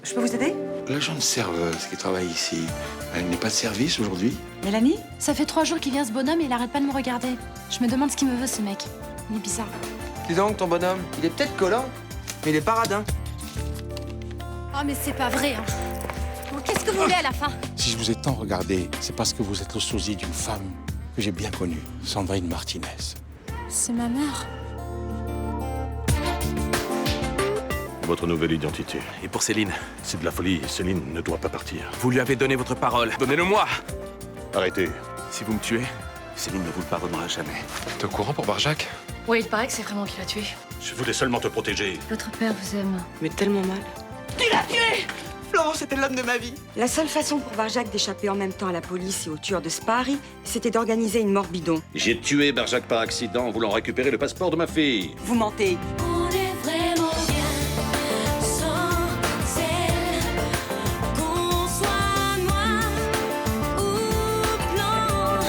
Je peux vous aider? L'agent de serveuse qui travaille ici, elle n'est pas de service aujourd'hui? Mélanie? Ça fait 3 jours qu'il vient ce bonhomme et il arrête pas de me regarder. Je me demande ce qu'il me veut, ce mec. Il est bizarre. Dis donc, ton bonhomme, il est peut-être collant, mais il est paradin. Oh, mais c'est pas vrai, hein. Bon, qu'est-ce que vous voulez à la fin? Si je vous ai tant regardé, c'est parce que vous êtes le sosie d'une femme que j'ai bien connue, Sandrine Martinez. C'est ma mère. Votre nouvelle identité. Et pour Céline, C'est de la folie. Céline ne doit pas partir. vous lui avez donné votre parole. Donnez-le-moi. Arrêtez. Si vous me tuez, Céline ne vous le pardonnera jamais. T'es au courant pour Barjac? Oui, il paraît que c'est vraiment qui l'a tué. Je voulais seulement te protéger. Votre père vous aime. Mais tellement mal. Florence était l'homme de ma vie. La seule façon pour Barjac d'échapper en même temps à la police et aux tueurs de Spari, c'était d'organiser une mort bidon. J'ai tué Barjac par accident en voulant récupérer le passeport de ma fille. Vous mentez. On est vraiment bien sans celle qu'on soit noir ou blanc.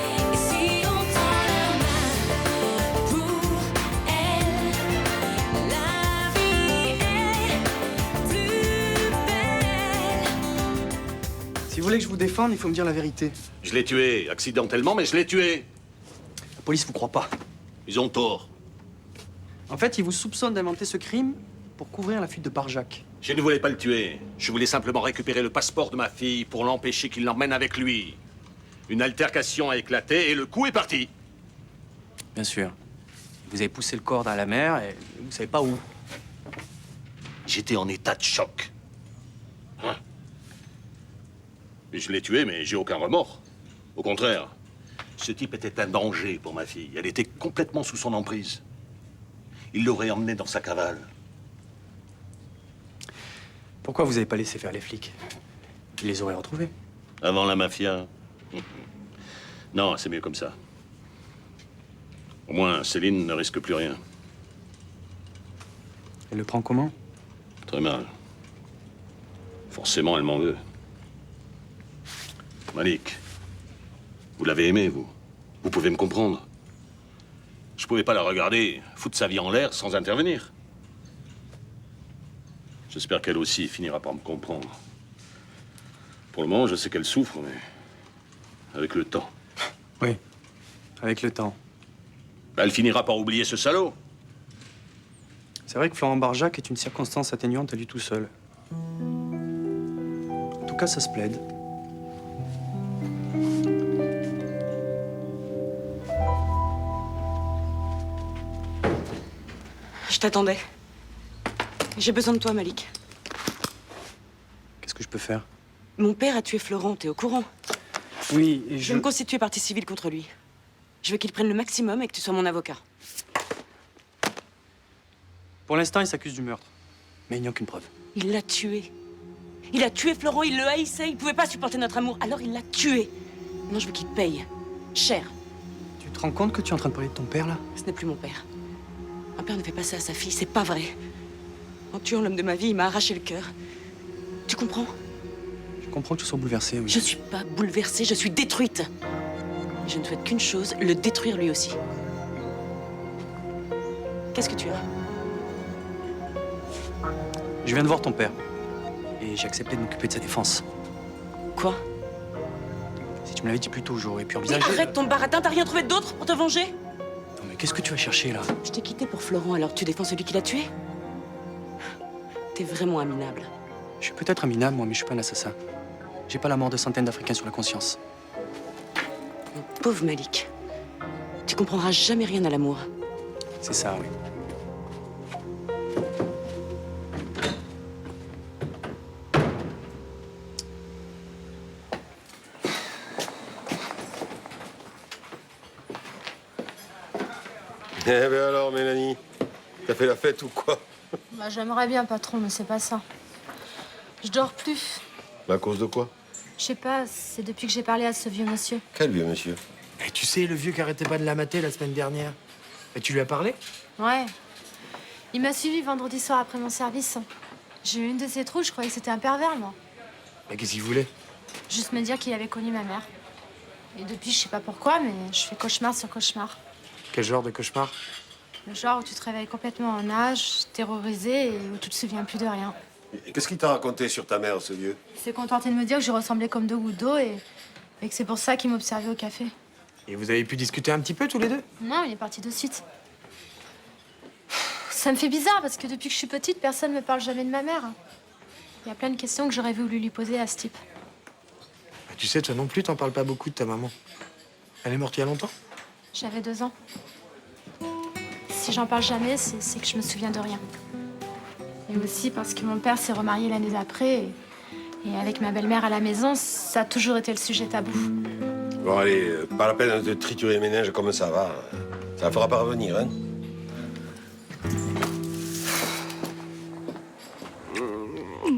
Et si on tend la main pour elle, la vie est plus belle. Si vous voulez que je vous défende, il faut me dire la vérité. Je l'ai tué, accidentellement, mais je l'ai tué. La police vous croit pas. Ils ont tort. En fait, ils vous soupçonnent d'inventer ce crime pour couvrir la fuite de Barjac. Je ne voulais pas le tuer. Je voulais simplement récupérer le passeport de ma fille pour l'empêcher qu'il l'emmène avec lui. Une altercation a éclaté et le coup est parti. Bien sûr. Vous avez poussé le corps dans la mer et vous savez pas où. J'étais en état de choc. Hein? Et je l'ai tué, mais j'ai aucun remords. Au contraire, ce type était un danger pour ma fille. Elle était complètement sous son emprise. Il l'aurait emmenée dans sa cavale. Pourquoi vous avez pas laissé faire les flics? Ils les auraient retrouvés. Avant la mafia. Non, c'est mieux comme ça. Au moins, Céline ne risque plus rien. Elle le prend comment? Très mal. Forcément, elle m'en veut. Malik, vous l'avez aimée, vous. Vous pouvez me comprendre. Je pouvais pas la regarder foutre sa vie en l'air sans intervenir. J'espère qu'elle aussi finira par me comprendre. Pour le moment, je sais qu'elle souffre, mais avec le temps. Oui, avec le temps. Elle finira par oublier ce salaud. C'est vrai que Florent Barjac est une circonstance atténuante à lui tout seul. En tout cas, ça se plaide. Je t'attendais. J'ai besoin de toi, Malik. Qu'est-ce que je peux faire? Mon père a tué Florent, t'es au courant? Oui, et Je vais me constituer partie civile contre lui. Je veux qu'il prenne le maximum et que tu sois mon avocat. Pour l'instant, il s'accuse du meurtre. Mais il n'y a aucune preuve. Il l'a tué. Il a tué Florent, il le haïssait, il pouvait pas supporter notre amour, alors il l'a tué. Non, je veux qu'il paye. Cher. Tu te rends compte que tu es en train de parler de ton père, là? Ce n'est plus mon père. Un père ne fait pas ça à sa fille, c'est pas vrai. En tuant l'homme de ma vie, il m'a arraché le cœur. Tu comprends? Je comprends que tu sois bouleversée, oui. Je suis pas bouleversée, je suis détruite. Et je ne souhaite qu'une chose, le détruire lui aussi. Qu'est-ce que tu as? Je viens de voir ton père. Et j'ai accepté de m'occuper de sa défense. Quoi? Si tu me l'avais dit plus tôt, j'aurais pu Mais envisager... arrête ton baratin, t'as rien trouvé d'autre pour te venger? Non, mais qu'est-ce que tu vas chercher, là? Je t'ai quitté pour Florent, alors tu défends celui qui l'a tué? T'es vraiment un minable. Je suis peut-être un minable, moi, mais je suis pas un assassin. J'ai pas la mort de centaines d'Africains sur la conscience. Mon pauvre Malik. Tu comprendras jamais rien à l'amour. C'est ça, oui. Eh ben alors, Mélanie, t'as fait la fête ou quoi? Bah, j'aimerais bien, patron, mais c'est pas ça. Je dors plus. À cause de quoi? Je sais pas, c'est depuis que j'ai parlé à ce vieux monsieur. Quel vieux monsieur? Et tu sais, le vieux qui arrêtait pas de la mater la semaine dernière. Et tu lui as parlé? Ouais. Il m'a suivi vendredi soir après mon service. J'ai eu une de ses trous, je croyais que c'était un pervers, moi. Mais qu'est-ce qu'il voulait? Juste me dire qu'il avait connu ma mère. Et depuis, je sais pas pourquoi, mais je fais cauchemar sur cauchemar. Quel genre de cauchemar? Le genre où tu te réveilles complètement en nage, terrorisé et où tu te souviens plus de rien. Et qu'est-ce qu'il t'a raconté sur ta mère, ce vieux? Il s'est contenté de me dire que je ressemblais comme deux gouttes d'eau et que c'est pour ça qu'il m'observait au café. Et vous avez pu discuter un petit peu tous les deux? Non, il est parti de suite. Ça me fait bizarre parce que depuis que je suis petite, personne ne me parle jamais de ma mère. Il y a plein de questions que j'aurais voulu lui poser à ce type. Bah, tu sais, toi non plus, t'en parles pas beaucoup de ta maman. Elle est morte il y a longtemps? J'avais 2 ans. Si j'en parle jamais, c'est que je me souviens de rien. Et aussi parce que mon père s'est remarié l'année d'après. Et avec ma belle-mère à la maison, ça a toujours été le sujet tabou. Bon, allez, pas la peine de triturer les méninges comme ça va. Ça fera pas revenir, hein.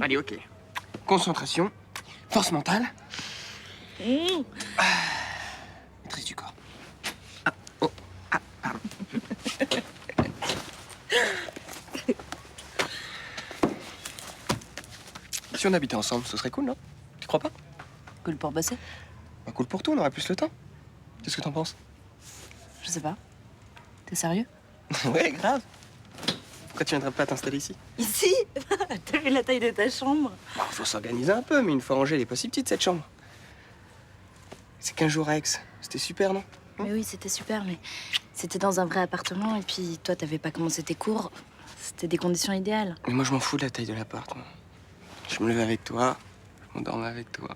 Allez, ok. Concentration, force mentale. Maîtrise du corps. Ah, oh, ah, pardon. Si on habitait ensemble, ce serait cool, non? Tu crois pas? Cool pour bosser? Bah, cool pour tout, on aurait plus le temps. Qu'est-ce que t'en penses? Je sais pas. T'es sérieux? Ouais, grave. Pourquoi tu viendrais pas t'installer ici? Ici? T'as vu la taille de ta chambre? Bah, faut s'organiser un peu, mais une fois rangée, elle est pas si petite, cette chambre. C'est 15 jours à Aix. C'était super, non? Mais oui, c'était super, mais c'était dans un vrai appartement et puis toi, t'avais pas commencé tes cours. C'était des conditions idéales. Mais moi, je m'en fous de la taille de l'appart. Moi. Je me levais avec toi, je m'endormais avec toi.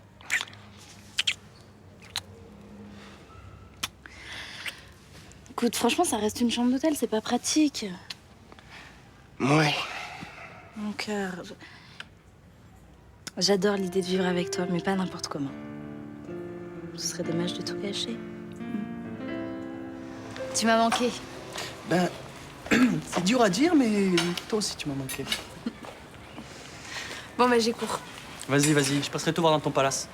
Écoute, franchement, ça reste une chambre d'hôtel, c'est pas pratique. Ouais. Mon cœur. J'adore l'idée de vivre avec toi, mais pas n'importe comment. Ce serait dommage de tout gâcher. Tu m'as manqué. Ben, c'est dur à dire, mais toi aussi, tu m'as manqué. Bon, bah, j'ai cours. Vas-y, vas-y, je passerai te voir dans ton palace.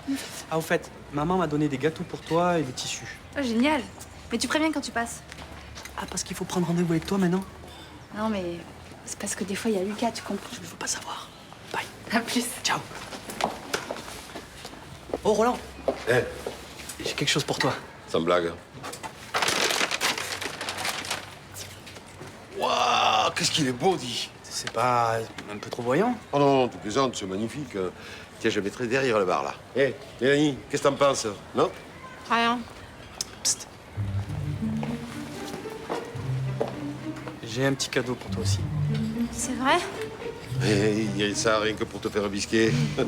Ah, au fait, maman m'a donné des gâteaux pour toi et des tissus. Oh, génial. Mais tu préviens quand tu passes. Ah, parce qu'il faut prendre rendez-vous avec toi maintenant? Non, mais c'est parce que des fois, il y a Lucas, tu comprends? Je ne veux pas savoir. Bye. À plus. Ciao. Oh, Roland. Eh, J'ai quelque chose pour toi. sans blague. Waouh, qu'est-ce qu'il est beau, dis. C'est pas un peu trop voyant? Oh non, tu plaisantes, c'est magnifique. Tiens, je mettrai derrière le bar, là. Hé, Mélanie, qu'est-ce que t'en penses? Non? Rien. Psst. J'ai un petit cadeau pour toi aussi. C'est vrai? Eh, il y a ça rien que pour te faire bisquer. Waouh!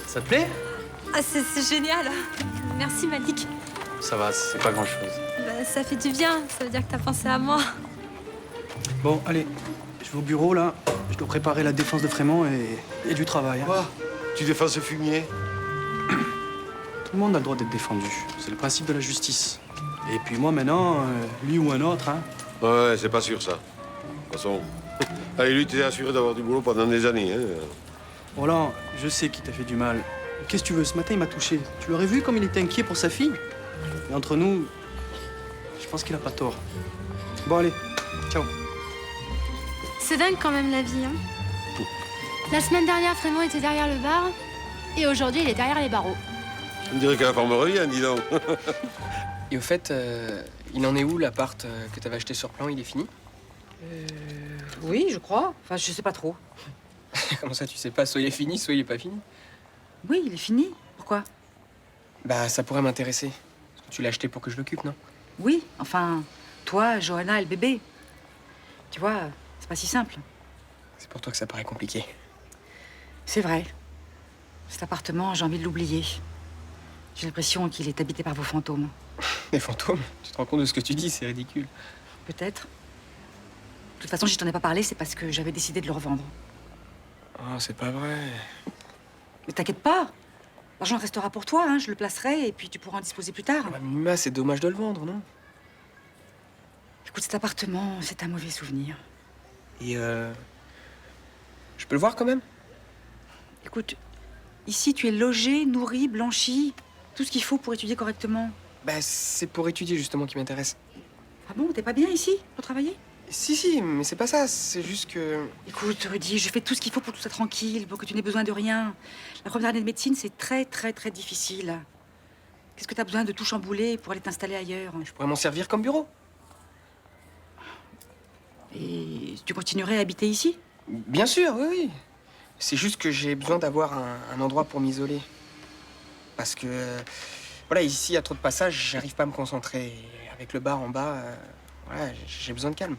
Ça te plaît? Ah, c'est génial. Merci, Malik. Ça va, c'est pas grand-chose. Bah, ça fait du bien. Ça veut dire que t'as pensé à moi. Bon, allez, je vais au bureau, là. Je dois préparer la défense de Frémont et il y a du travail. Hein. Quoi? Tu défends ce fumier? Tout le monde a le droit d'être défendu. C'est le principe de la justice. Et puis moi, maintenant, lui ou un autre, hein. Ouais, c'est pas sûr, ça. De toute façon, allez, lui, t'es assuré d'avoir du boulot pendant des années, hein. Roland, je sais qu'il t'a fait du mal. Qu'est-ce que tu veux? Ce matin, il m'a touché. Tu l'aurais vu comme il était inquiet pour sa fille? Et entre nous, je pense qu'il a pas tort. Bon, allez, ciao. C'est dingue quand même la vie, hein. La semaine dernière, Frémont était derrière le bar. Et aujourd'hui, il est derrière les barreaux. On dirait que la forme revient, dis donc. Et au fait, il en est où l'appart que t'avais acheté sur plan? Il est fini? Oui, je crois. Enfin, je sais pas trop. Comment ça, tu sais pas? Soit il est fini, soit il est pas fini. Oui, il est fini. Pourquoi? Bah, ça pourrait m'intéresser. Parce que tu l'as acheté pour que je l'occupe, non? Oui, enfin, toi, Johanna et le bébé. Tu vois, c'est pas si simple. C'est pour toi que ça paraît compliqué. C'est vrai. Cet appartement, j'ai envie de l'oublier. J'ai l'impression qu'il est habité par vos fantômes. Les fantômes? Tu te rends compte de ce que tu dis? C'est ridicule. Peut-être. De toute façon, si je t'en ai pas parlé, c'est parce que j'avais décidé de le revendre. Oh, c'est pas vrai. Mais t'inquiète pas. L'argent restera pour toi, hein. Je le placerai et puis tu pourras en disposer plus tard. Bah, Mima, c'est dommage de le vendre, non? Écoute, cet appartement, c'est un mauvais souvenir. Et je peux le voir quand même? Écoute, ici, tu es logé, nourri, blanchi. Tout ce qu'il faut pour étudier correctement. Bah, c'est pour étudier, justement, qui m'intéresse. Ah bon, t'es pas bien ici, pour travailler? Si, mais c'est pas ça. C'est juste que... Écoute, Rudy, je fais tout ce qu'il faut pour que tu sois tranquille, pour que tu n'aies besoin de rien. La première année de médecine, c'est très, très, très difficile. Qu'est-ce que t'as besoin de tout chambouler pour aller t'installer ailleurs? Je pourrais m'en servir comme bureau. Et tu continuerais à habiter ici? Bien sûr, oui, oui. C'est juste que j'ai besoin d'avoir un endroit pour m'isoler. Parce que, voilà, ici, il y a trop de passages, j'arrive pas à me concentrer. Et avec le bar en bas, voilà, j'ai besoin de calme.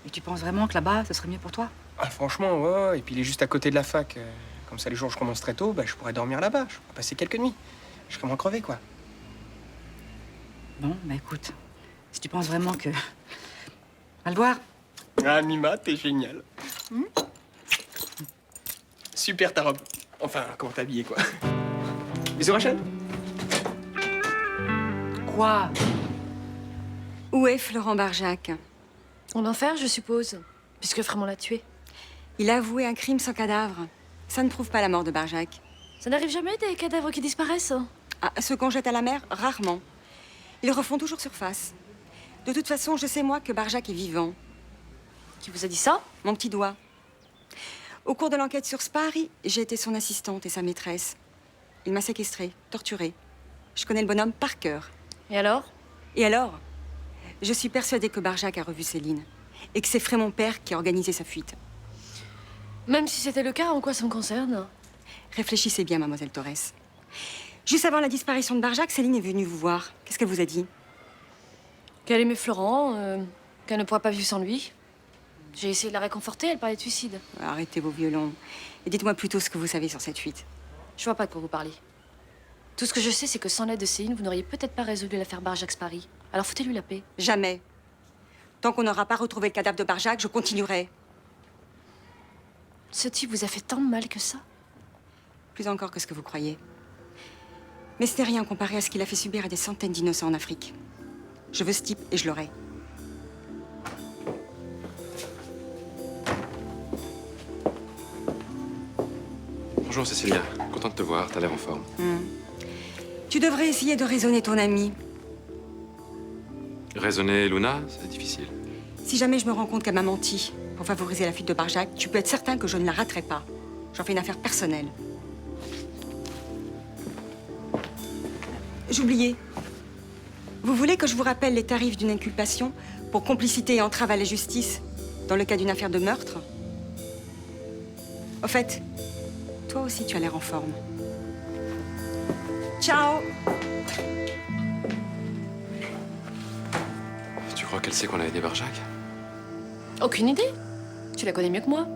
Et tu penses vraiment que là-bas, ce serait mieux pour toi? Ah, franchement, ouais, ouais. Et puis il est juste à côté de la fac. Comme ça, les jours où je commence très tôt, bah, je pourrais dormir là-bas. Je pourrais passer quelques nuits. Je serais moins crevé, quoi. Bon, bah écoute, si tu penses vraiment que... Va le voir. Ah, Mima, t'es génial. Super ta robe. Enfin, comment t'es habillée, quoi. Bisous, Rachel. Quoi? Où est Florent Barjac? En enfer, je suppose, puisque Frémont l'a tué. Il a avoué un crime sans cadavre. Ça ne prouve pas la mort de Barjac. Ça n'arrive jamais des cadavres qui disparaissent? Ah, ceux qu'on jette à la mer, rarement. Ils refont toujours surface. De toute façon, je sais, moi, que Barjac est vivant. Qui vous a dit ça? Mon petit doigt. Au cours de l'enquête sur Spari, j'ai été son assistante et sa maîtresse. Il m'a séquestrée, torturée. Je connais le bonhomme par cœur. Et alors? Et alors? Je suis persuadée que Barjac a revu Céline. Et que c'est Frémont père qui a organisé sa fuite. Même si c'était le cas, en quoi ça me concerne? Réfléchissez bien, mademoiselle Torres. Juste avant la disparition de Barjac, Céline est venue vous voir. Qu'est-ce qu'elle vous a dit? Qu'elle aimait Florent, qu'elle ne pourra pas vivre sans lui. J'ai essayé de la réconforter, elle parlait de suicide. Arrêtez vos violons. Et dites-moi plutôt ce que vous savez sur cette fuite. Je vois pas de quoi vous parlez. Tout ce que je sais, c'est que sans l'aide de Céline, vous n'auriez peut-être pas résolu l'affaire Barjac-Spari. Alors foutez-lui la paix. Jamais. Tant qu'on n'aura pas retrouvé le cadavre de Barjac, je continuerai. Ce type vous a fait tant de mal que ça? Plus encore que ce que vous croyez. Mais ce n'est rien comparé à ce qu'il a fait subir à des centaines d'innocents en Afrique. Je veux ce type et je l'aurai. Bonjour Cécilia, content de te voir, t'as l'air en forme. Tu devrais essayer de raisonner ton ami. Raisonner Luna, c'est difficile. Si jamais je me rends compte qu'elle m'a menti pour favoriser la fuite de Barjac, tu peux être certain que je ne la raterai pas. J'en fais une affaire personnelle. J'oubliais. Vous voulez que je vous rappelle les tarifs d'une inculpation pour complicité et entrave à la justice dans le cas d'une affaire de meurtre? Au fait, toi aussi tu as l'air en forme. Ciao! Tu crois qu'elle sait qu'on a aidé Barjac? Aucune idée. Tu la connais mieux que moi.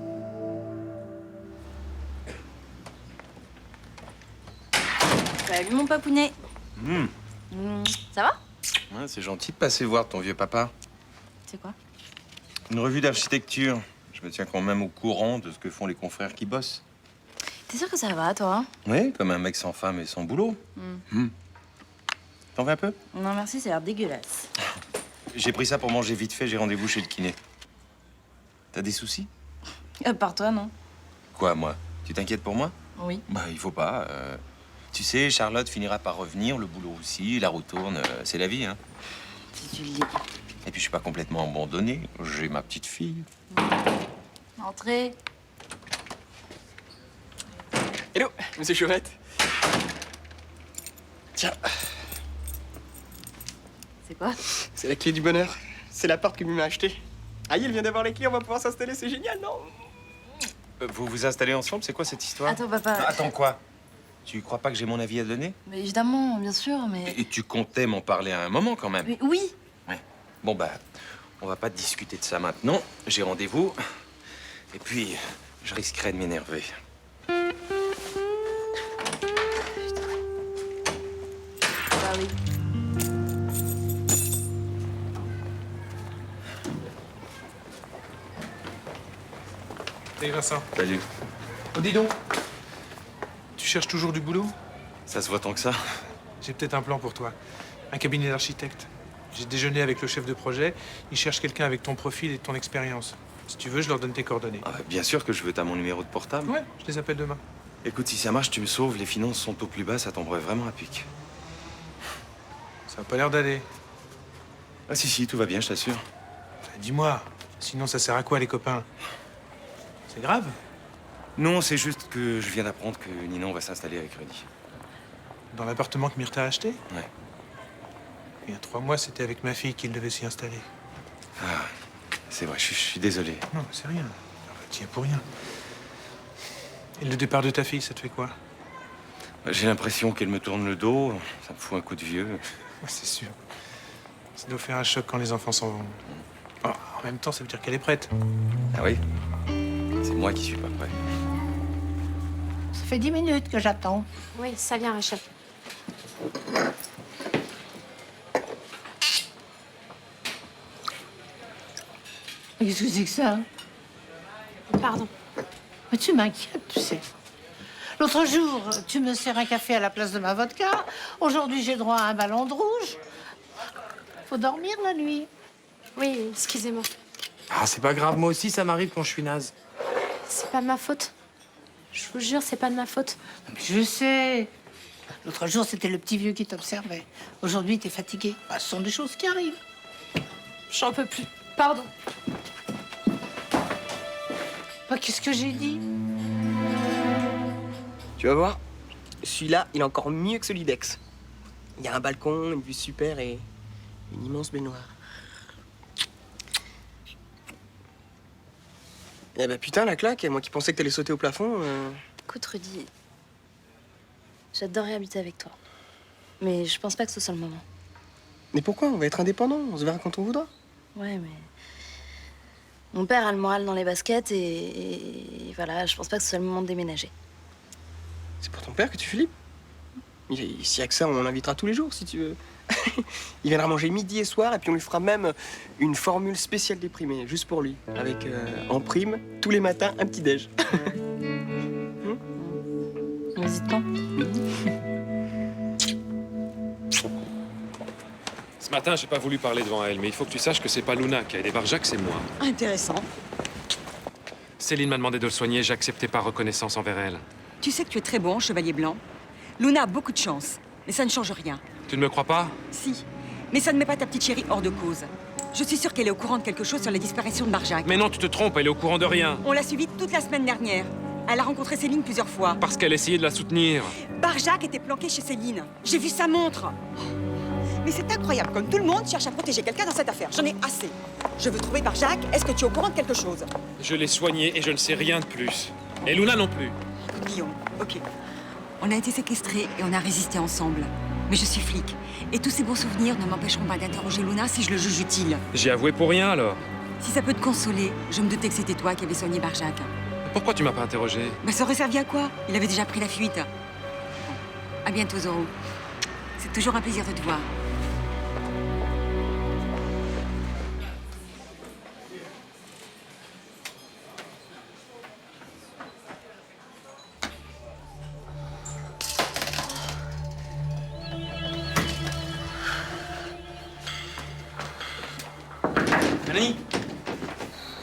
Salut mon papounet. Ça va? Ouais, c'est gentil de passer voir ton vieux papa. C'est quoi? Une revue d'architecture. Je me tiens quand même au courant de ce que font les confrères qui bossent. T'es sûr que ça va, toi? Oui, comme un mec sans femme et sans boulot. T'en veux un peu? Non, merci, ça a l'air dégueulasse. J'ai pris ça pour manger vite fait, j'ai rendez-vous chez le kiné. T'as des soucis? À part toi, non? Quoi, moi? Tu t'inquiètes pour moi? Oui. Bah, il faut pas. Tu sais, Charlotte finira par revenir, le boulot aussi, la roue tourne, c'est la vie, hein. Si tu le dis. Et puis, je suis pas complètement abandonné. J'ai ma petite fille. Entrez. Hello, monsieur Chouette. Tiens, C'est quoi? c'est la clé du bonheur. C'est l'appart que Mima a acheté. Aïe, elle vient d'avoir les clés, on va pouvoir s'installer, c'est génial, non? Vous vous installez ensemble, c'est quoi cette histoire? Attends, papa. Attends quoi? Tu crois pas que j'ai mon avis à donner? Mais évidemment, bien sûr, mais... Et tu comptais m'en parler à un moment quand même. Mais oui. Ouais. Bon bah, on va pas discuter de ça maintenant. J'ai rendez-vous. Et puis, je risquerais de m'énerver. Bah oui. Salut Vincent. Salut. Oh, dis donc. Tu cherches toujours du boulot? Ça se voit tant que ça? J'ai peut-être un plan pour toi. Un cabinet d'architecte. J'ai déjeuné avec le chef de projet. Il cherche quelqu'un avec ton profil et ton expérience. Si tu veux, je leur donne tes coordonnées. Ah, bien sûr que je veux, t'as mon numéro de portable. Ouais, je les appelle demain. Écoute, si ça marche, tu me sauves. Les finances sont au plus bas, ça tomberait vraiment à pic. Ça n'a pas l'air d'aller. Ah si, tout va bien, je t'assure. Dis-moi, sinon ça sert à quoi les copains? C'est grave? Non, c'est juste que je viens d'apprendre que Ninon va s'installer avec Rudy. Dans l'appartement que Myrtha a acheté? Ouais. Il y a 3 mois, c'était avec ma fille qu'il devait s'y installer. Ah, c'est vrai, je suis désolé. Non, c'est rien. Tu y es pour rien. Et le départ de ta fille, ça te fait quoi? J'ai l'impression qu'elle me tourne le dos. Ça me fout un coup de vieux. Ouais, c'est sûr. Ça doit faire un choc quand les enfants s'en vont. Oh, en même temps, ça veut dire qu'elle est prête. Ah oui? C'est moi qui suis pas prêt. Ça fait 10 minutes que j'attends. Oui, ça vient, Rachel. Qu'est-ce que c'est que ça? Pardon. Mais tu m'inquiètes, tu sais. L'autre jour, tu me sers un café à la place de ma vodka. Aujourd'hui, j'ai droit à un ballon de rouge. Faut dormir la nuit. Oui, excusez-moi. Ah, c'est pas grave, moi aussi, ça m'arrive quand je suis naze. C'est pas de ma faute. Je vous jure, c'est pas de ma faute. Mais je sais. L'autre jour, c'était le petit vieux qui t'observait. Aujourd'hui, t'es fatigué. Bah, ce sont des choses qui arrivent. J'en peux plus. Pardon. Bah, qu'est-ce que j'ai dit? Tu vas voir, celui-là, il est encore mieux que celui d'Aix. Il y a un balcon, une vue super et une immense baignoire. Eh ben putain, la claque, moi qui pensais que t'allais sauter au plafond. Écoute, Rudy, j'adorerais habiter avec toi. Mais je pense pas que ce soit le moment. Mais pourquoi? On va être indépendants, on se verra quand on voudra. Ouais, mais... Mon père a le moral dans les baskets et voilà, je pense pas que ce soit le moment de déménager. C'est pour ton père que tu flippes? S'il y a que ça, on l'invitera tous les jours, si tu veux. Il viendra manger midi et soir, et puis on lui fera même une formule spéciale déprimée, juste pour lui. Avec, en prime, tous les matins, un petit déj. N'hésite pas. Ce matin, j'ai pas voulu parler devant elle, mais il faut que tu saches que c'est pas Luna qui a aidé Barjac, c'est moi. Intéressant. Céline m'a demandé de le soigner, j'ai accepté par reconnaissance envers elle. Tu sais que tu es très bon, chevalier blanc. Luna a beaucoup de chance, mais ça ne change rien. Tu ne me crois pas? Si, mais ça ne met pas ta petite chérie hors de cause. Je suis sûre qu'elle est au courant de quelque chose sur la disparition de Barjac. Mais non, tu te trompes, elle est au courant de rien. On l'a suivie toute la semaine dernière. Elle a rencontré Céline plusieurs fois. Parce qu'elle essayait de la soutenir. Barjac était planqué chez Céline. J'ai vu sa montre. Mais c'est incroyable, comme tout le monde cherche à protéger quelqu'un dans cette affaire. J'en ai assez. Je veux trouver Barjac. Est-ce que tu es au courant de quelque chose? Je l'ai soigné et je ne sais rien de plus. Et Luna non plus. Guillaume, ok. On a été séquestrés et on a résisté ensemble. Mais je suis flic. Et tous ces bons souvenirs ne m'empêcheront pas d'interroger Luna si je le juge utile. J'ai avoué pour rien alors. Si ça peut te consoler, je me doutais que c'était toi qui avais soigné Barjac. Pourquoi tu m'as pas interrogé? Bah ça aurait servi à quoi? Il avait déjà pris la fuite. Bon. À bientôt, Zorro. C'est toujours un plaisir de te voir. Mélanie?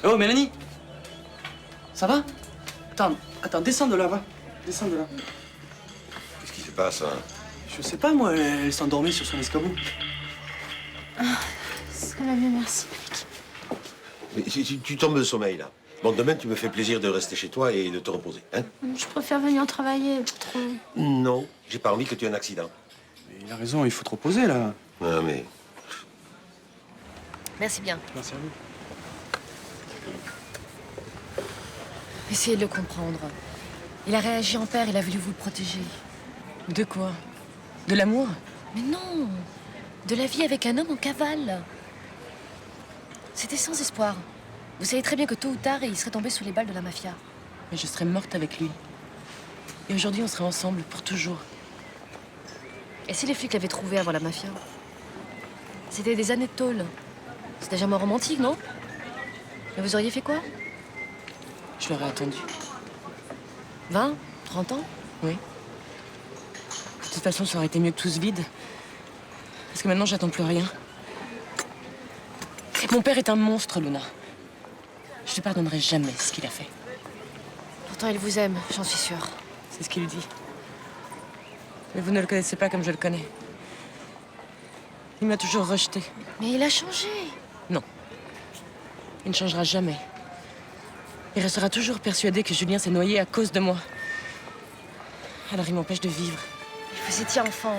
Oh, Mélanie? Ça va? Attends, descends de là, va. Descends de là. Qu'est-ce qui se passe, hein? Je sais pas, moi, elle s'est endormie sur son escabeau. Ça va mieux, merci. Mais tu tombes de sommeil, là. Bon, demain, tu me fais plaisir de rester chez toi et de te reposer, hein? Je préfère venir travailler, trop. Non, j'ai pas envie que tu aies un accident. Mais il a raison, il faut te reposer, là. Non, mais... Merci bien. Merci à vous. Essayez de le comprendre. Il a réagi en père, il a voulu vous le protéger. De quoi? De l'amour? Mais non! De la vie avec un homme en cavale. C'était sans espoir. Vous savez très bien que tôt ou tard, il serait tombé sous les balles de la mafia. Mais je serais morte avec lui. Et aujourd'hui, on serait ensemble pour toujours. Et si les flics l'avaient trouvé avant la mafia? C'était des années de tôle. C'est déjà moins romantique, non? Mais vous auriez fait quoi? Je l'aurais attendu. 20? 30 ans? Oui. De toute façon, ça aurait été mieux que tout ce vide. Parce que maintenant, j'attends plus rien. Mon père est un monstre, Luna. Je ne pardonnerai jamais ce qu'il a fait. Pourtant, il vous aime, j'en suis sûre. C'est ce qu'il dit. Mais vous ne le connaissez pas comme je le connais. Il m'a toujours rejeté. Mais il a changé. Non. Il ne changera jamais. Il restera toujours persuadé que Julien s'est noyé à cause de moi. Alors il m'empêche de vivre. Vous étiez enfant.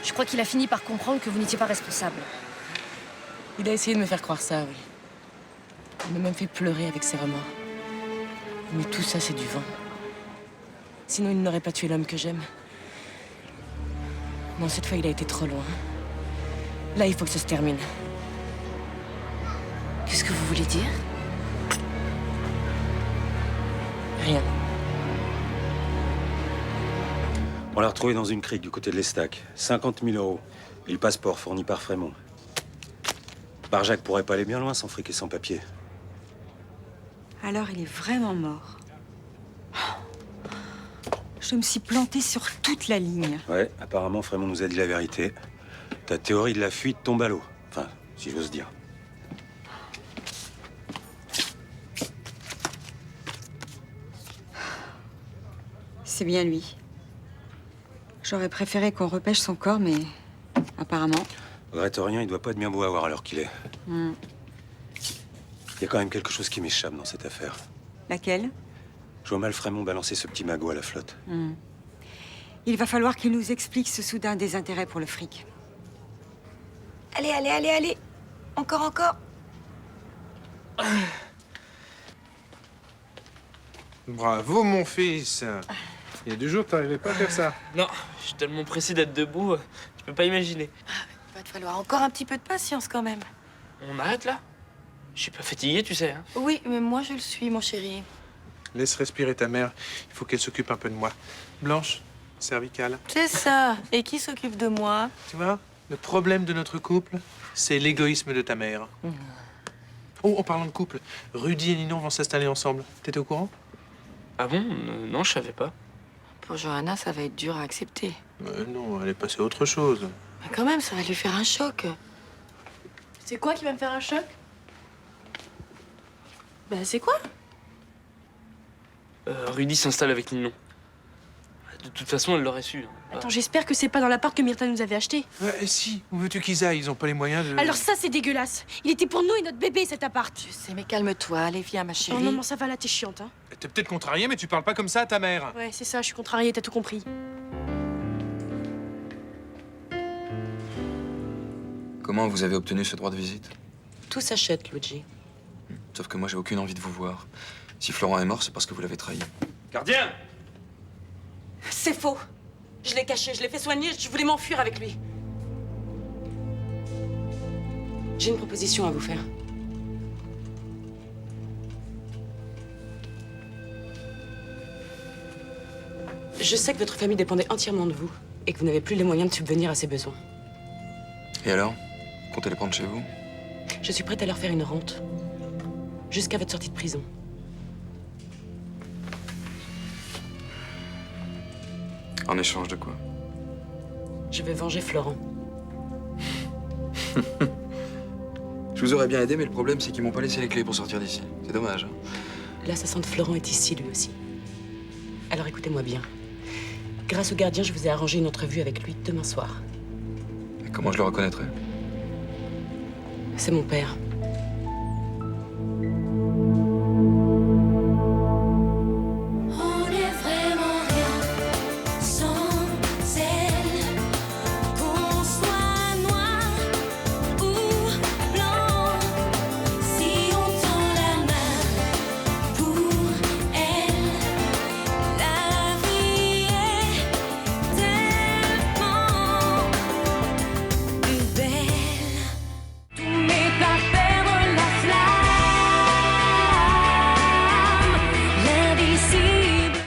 Je crois qu'il a fini par comprendre que vous n'étiez pas responsable. Il a essayé de me faire croire ça, oui. Il m'a même fait pleurer avec ses remords. Mais tout ça, c'est du vent. Sinon, il n'aurait pas tué l'homme que j'aime. Non, cette fois, il a été trop loin. Là, il faut que ça se termine. Qu'est-ce que vous voulez dire? Rien. On l'a retrouvé dans une crique du côté de l'Estac. 50 000 €. Et le passeport fourni par Frémont. Barjac pourrait pas aller bien loin sans fric et sans papier. Alors il est vraiment mort. Je me suis plantée sur toute la ligne. Ouais, apparemment Frémont nous a dit la vérité. Ta théorie de la fuite tombe à l'eau. Enfin, si j'ose dire. C'est bien lui. J'aurais préféré qu'on repêche son corps, mais apparemment... Regrette rien, il doit pas être bien beau à voir à l'heure qu'il est. Hmm. Il y a quand même quelque chose qui m'échappe dans cette affaire. Laquelle? Je vois mal Frémont balancer ce petit magot à la flotte. Hmm. Il va falloir qu'il nous explique ce soudain désintérêt pour le fric. Allez, allez, allez, allez. Encore, encore. Bravo, mon fils. Il y a 2 jours, t'arrivais pas à faire ça. Non, je suis tellement pressé d'être debout, je peux pas imaginer. Il va te falloir encore un petit peu de patience quand même. On arrête là? Je suis pas fatigué, tu sais. Hein. Oui, mais moi je le suis, mon chéri. Laisse respirer ta mère. Il faut qu'elle s'occupe un peu de moi. Blanche, cervicale. C'est ça. Et qui s'occupe de moi? Tu vois, le problème de notre couple, c'est l'égoïsme de ta mère. Oh, en parlant de couple, Rudy et Ninon vont s'installer ensemble. T'étais au courant? Ah bon? Non, je savais pas. Pour Johanna, ça va être dur à accepter. Non, elle est passée à autre chose. Mais quand même, ça va lui faire un choc. C'est quoi qui va me faire un choc? Bah, c'est quoi? Rudy s'installe avec Ninon. De toute façon, elle l'aurait su. Attends, j'espère que c'est pas dans l'appart que Myrtha nous avait acheté. Si, où veux-tu qu'ils aillent? Ils ont pas les moyens de... Alors ça, c'est dégueulasse. Il était pour nous et notre bébé, cet appart. Je sais, mais calme-toi. Allez, viens, ma chérie. Oh non, ça va, là, t'es chiante, hein. T'es peut-être contrarié, mais tu parles pas comme ça à ta mère. Ouais, c'est ça, je suis contrariée, t'as tout compris. Comment vous avez obtenu ce droit de visite? Tout s'achète, Luigi. Sauf que moi, j'ai aucune envie de vous voir. Si Florent est mort, c'est parce que vous l'avez trahi. Gardien! C'est faux. Je l'ai caché, je l'ai fait soigner, je voulais m'enfuir avec lui. J'ai une proposition à vous faire. Je sais que votre famille dépendait entièrement de vous et que vous n'avez plus les moyens de subvenir à ses besoins. Et alors? Comptez les prendre chez vous? Je suis prête à leur faire une rente. Jusqu'à votre sortie de prison. En échange de quoi? Je vais venger Florent. Je vous aurais bien aidé, mais le problème, c'est qu'ils m'ont pas laissé les clés pour sortir d'ici. C'est dommage. Hein. L'assassin de Florent est ici, lui aussi. Alors écoutez-moi bien. Grâce au gardien, je vous ai arrangé une entrevue avec lui demain soir. Et comment je le reconnaîtrais? C'est mon père.